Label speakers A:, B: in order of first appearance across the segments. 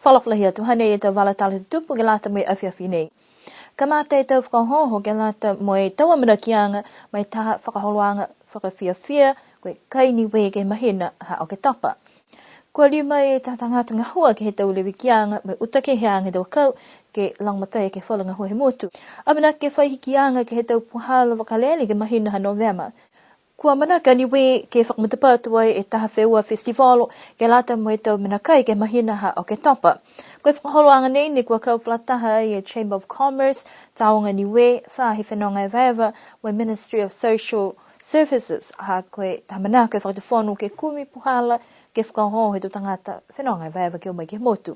A: falaflahia tu hane e tau wala tala tupu ke lata mai awhiawhi nei. Ka mata e tau whakahoho ke lata moe taua mana kianga mai taha whakaholoanga whakawhiawhia koe kai niue ke mahina ha o ke tapa. Kua lima e tatangata ngā hua ke he tau lewi kianga mai uta ke heanga tau kau ke langmatai ke whala ngā hua he motu. Amana ke whaihi kianga ke he tau puhala wakalele ke mahina ha Novema. Kua manaka niue ke whakamatapatu ai e taha wheua festivalo ke lata moe tau manakai ke mahina ha o ke tapa. Koe whakaholoanga nei ne kua kau plataha ai e Chamber of Commerce, taonga niue, whahi whenonga e vaewa, moe Ministry of Social Services ha koe tamanaka e whakatawhonu ke kumi puhala ke whakahoho he tu tangata whenonga e vaewa ke o mai ke motu.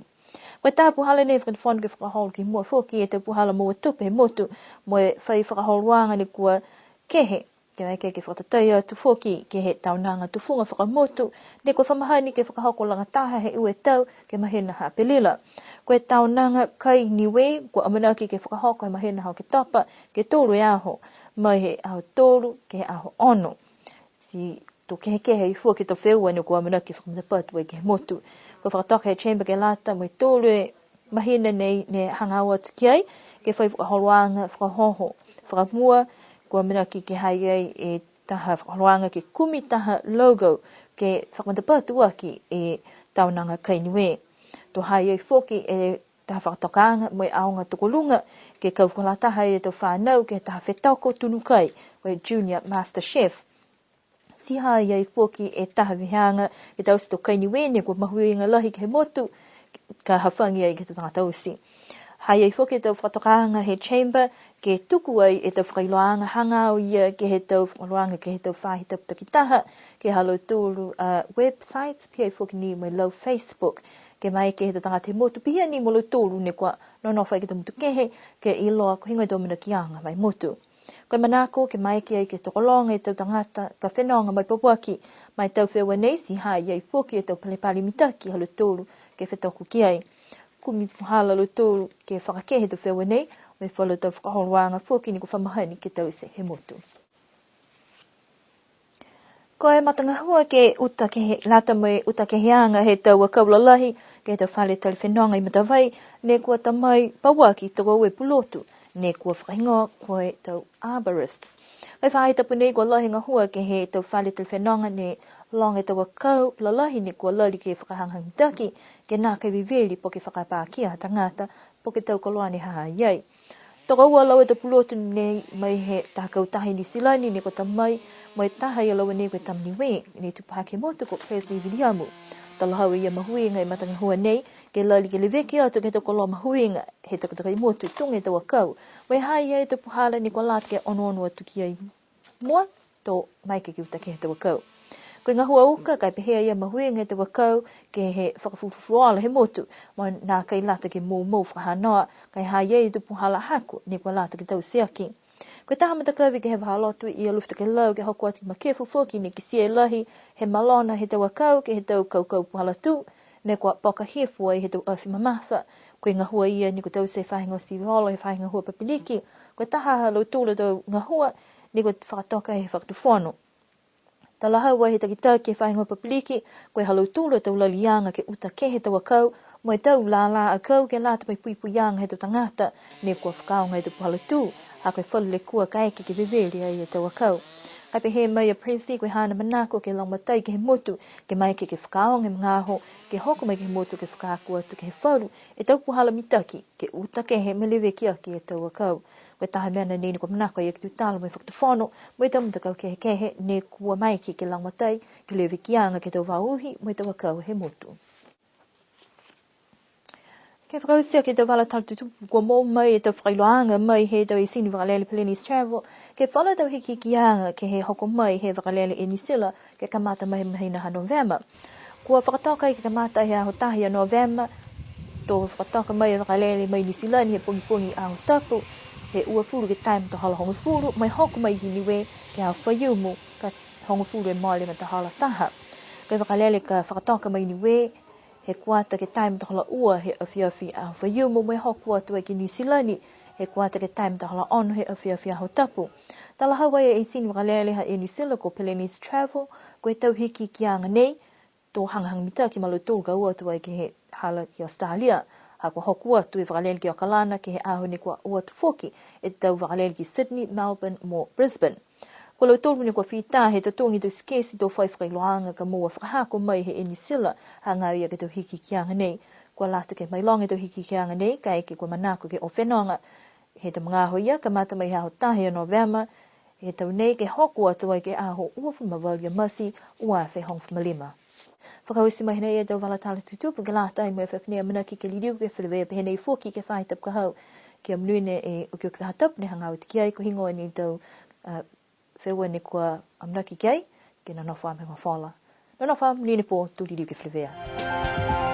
A: Koe tā puhala nei whakatawhonu ke whakaholo ki mua whoki e te puhala mua tupe he motu, moe whai whakaholoanga ni kua kehe. Ke mai ke whakatatai atu whoki ke he taunanga tufunga whakamotu, ne kua whamahani ke whakahoko langa taha he ue tau ke mahina ha pelila. Koe taunanga kai niue, kua amanaki ke whakahoko he mahina ha ke tapa, ke tōru e aho, mai he aho tōru ke he aho ono. Si tō kehe i whoki tō wheua ne kua amanaki whakamutapatu ai ke he motu. Koe whakatoka he chamber ke lata, mai tōru e mahina nei ne hangaua tu ki ai, ke whai whakaholoanga, whakahoho, whakamua, kua minaki ke hai ai e taha whakaholoanga ke kumi taha logo ke whakamutapatu aki e taunanga kai niue. Tō hai ai whoki e taha whakatokaanga moe aonga tukulunga ke kauwhalataha e tō whanau ke taha whetoko tunu kai o Junior Master Chef. Si hai ai whoki e taha vihanga e tausi tō kai niue ne kua mahuinga lahi ke he motu ka hawhangi ai ke tō tangata usi. Hai ai whoki e tau whakatokaanga he chamber ke tuku ai e tau whakailoanga hanga o ia ke he tau whakailoanga ke he tau whahi taputaki taha ke halo tūru websites pia i whoki ni mai lau Facebook ke mai ke he tau tangata he motu pia ni mo lau tūru ne kua nonowhai ke tau mutu kehe ke iloa ko hingo i tau mina kianga mai motu. Koe manako ke mai ke ai ke tokolonga e tau tangata ka whenonga mai papuaki mai tau whewa nei si hai ai whoki e tau palepali mitaki halo tūru ke whetoku ki ai. Kumi puhala lo tūru ke whakakehe tau whewa nei mai whalo tau whakaholoanga whoki ni ko whamahani ke tau se he motu. Ko e matanga hua ke uta ke he lata mai uta ke heanga he tau a kaulalahi ke tau whale tau whenonga i matawai ne kua tamai pawaki toko ue pulotu ne kua whakahingoa koe tau arborists. Kai whaai tapu nei kua lahi ngā hua ke he tau whale tau whenonga ne long e tau a kau lalahi ne kua lali ke whakahanghang mitaki ke nā kai viveri po ke whakapākia tangata po ke tau koloani haha iai. Toko ua lau e tau pulotu nei mai he tākau tahi ni silani ne ko tamai mai taha i lau nei koe tam niue ne tupaha ke motu ko Presley Viliamu. Talahau ia mahuinga i matanga hua nei ke lali ke leveki atu ke tau koloa mahuinga he takataka i motu i tunga i tau a kau. Wai hai ia e tau puhala ni kua lata ke ono atu ki ai mua tō mai ke uta ke he tau a kau. Koe ngā hua uka kai pehea ia mahuinga e tau a kau ke he whakafufufuala he motu ma nā kai lata ke mō whakahanoa kai hai ia e tau puhala haku ni kua lata ke tau seaki. Koe taha matakawi ke he wahalotu i alufta ke lau ke hoko ati makefu whoki ni ki sia lahi he malona he tau a kau ke he tau kau puhala tu ne kua poka hefu ai he tau awhi mamatha. Koe ngā hua ia ni ko tau se whahinga si rolo he whahinga hua papiliki. Koe taha halo tūla tau ngā hua ni ko whakatoka he whakatuwhono. Tala haua he takita ke whahinga papiliki koe halo tūla tau lalianga ke uta ke he tau a kau moe tau la a kau ke lata mai puipuyanga he tau tangata ne kua whakaonga he tau puhala tu. Ha koe whalu le kua ka eke ke viveri ai e tau a kau. Kai pe he mai a Presley koe hana manako ke langmatai ke he motu ke mai ke whakaonga ngaho ke hoko mai ke he motu ke whakaku atu ke he whalu e tau puhala mitaki ke uta ke he melewe ki aki e tau a kau. Koe taha meana nini ko manako i e ki tūtalo mai whakatawhono mai tau mutakau kehe ne kua mai ke langmatai ke lewe ki anga ke tau wauhi mai tau a kau he motu. Ke whakausia ke tau wala tautu tupu kua mō mai e tau whakailoanga mai he tau i sini wakalele Pelenis Travel ke whala tau hiki ki anga ke he hoko mai he wakalele e Nisila ke kamata mai mahina ha Novema. Kua whakatoka i ke kamata he aho tahi a Novema tō whakatoka mai e wakalele mai Nisila ni he pungi aho tapu he ua furu ke taim to hala hongo furu mai hoko mai hi niwe ke aho whaiumu ka hongo furu e maile ma ta hala taha. Ke wakalele ka whakatoka mai niwe he kuata ke taim tahala ua he awhiawhi a whaiumu mai hoku atu e ki New Zealand he kuata ke taim tahala ono he awhiawhi a ho tapu. Tala hawa e sini wakalele ha e New Zealand ko Pelenis Travel ko e tau hiki ki anga nei tō hangahang mita ki malu tō gaua tua ki he hala ki Australia. Ha ko hokua tu i whakalele ki o Kalana ki he aho ni kua ua tufoki e tau whakalele ki Sydney, Melbourne mo Brisbane. Ko lau tōru ni kua whita he tatongi tu skesi tō whai whakailoanga ka mua whakahako mai he Inisila ha ngā ia ke tau hiki ki anga nei. Kua lata ke mai longa tau hiki ki anga nei ka eke kua manako ke o whenonga. He ta mga aho ia ka mata mai hao tahi o November he tau nei ke hokua tua ke aho ua whamawalgia masi ua whi hong whamalima. Whakawisi mai hina e tau walatala tutupu ke lata i mua whapnea mana ki ke liriu ke whirewea pehenei fōki ke whai tap ka hau ki am nuine e o kio ke hatap ne hangau te kiai ko hingoa ni tau whewa ni kua amnaki kiai ke na nofam he mawhala. Na nofam ni ne po tu liriu ke whirewea.